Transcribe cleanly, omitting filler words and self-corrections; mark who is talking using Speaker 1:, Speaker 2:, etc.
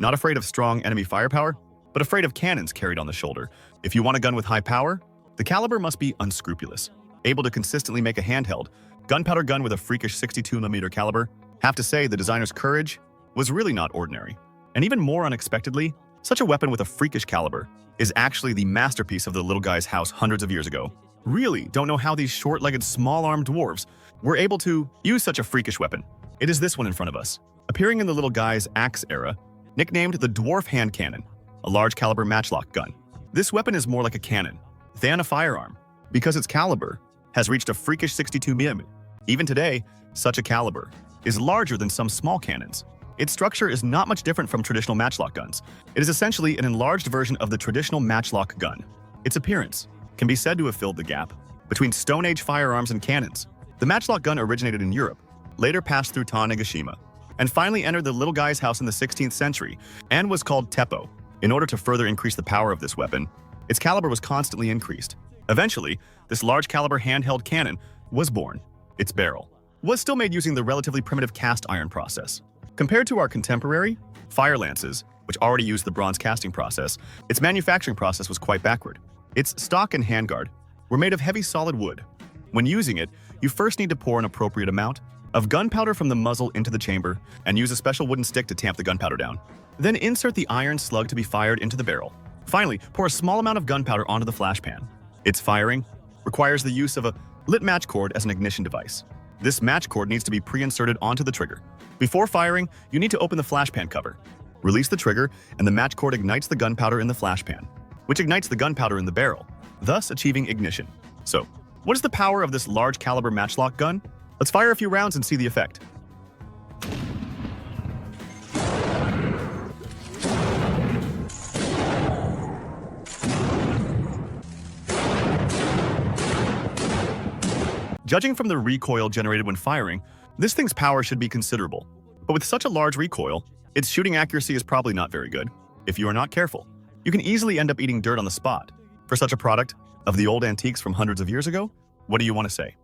Speaker 1: Not afraid of strong enemy firepower, but afraid of cannons carried on the shoulder. If you want a gun with high power, the caliber must be unscrupulous. Able to consistently make a handheld, gunpowder gun with a freakish 62mm caliber, have to say the designer's courage was really not ordinary. And even more unexpectedly, such a weapon with a freakish caliber is actually the masterpiece of the little guy's house hundreds of years ago. Really don't know how these short-legged, small-armed dwarves were able to use such a freakish weapon. It is this one in front of us, appearing in the little guy's axe era, nicknamed the Dwarf Hand Cannon, a large-caliber matchlock gun. This weapon is more like a cannon than a firearm, because its caliber has reached a freakish 62mm. Even today, such a caliber is larger than some small cannons. Its structure is not much different from traditional matchlock guns. It is essentially an enlarged version of the traditional matchlock gun. Its appearance can be said to have filled the gap between Stone Age firearms and cannons. The matchlock gun originated in Europe, later passed through Tanegashima, and finally entered the little guy's house in the 16th century and was called Teppo. In order to further increase the power of this weapon, its caliber was constantly increased. Eventually, this large caliber handheld cannon was born. Its barrel was still made using the relatively primitive cast iron process. Compared to our contemporary fire lances, which already used the bronze casting process, its manufacturing process was quite backward. Its stock and handguard were made of heavy solid wood. When using it, you first need to pour an appropriate amount of gunpowder from the muzzle into the chamber and use a special wooden stick to tamp the gunpowder down. Then insert the iron slug to be fired into the barrel. Finally, pour a small amount of gunpowder onto the flash pan. Its firing requires the use of a lit match cord as an ignition device. This match cord needs to be pre-inserted onto the trigger. Before firing, you need to open the flash pan cover. Release the trigger, and the match cord ignites the gunpowder in the flash pan, which ignites the gunpowder in the barrel, thus achieving ignition. So, what is the power of this large caliber matchlock gun? Let's fire a few rounds and see the effect. Judging from the recoil generated when firing, this thing's power should be considerable. But with such a large recoil, its shooting accuracy is probably not very good. If you are not careful, you can easily end up eating dirt on the spot. For such a product of the old antiques from hundreds of years ago, what do you want to say?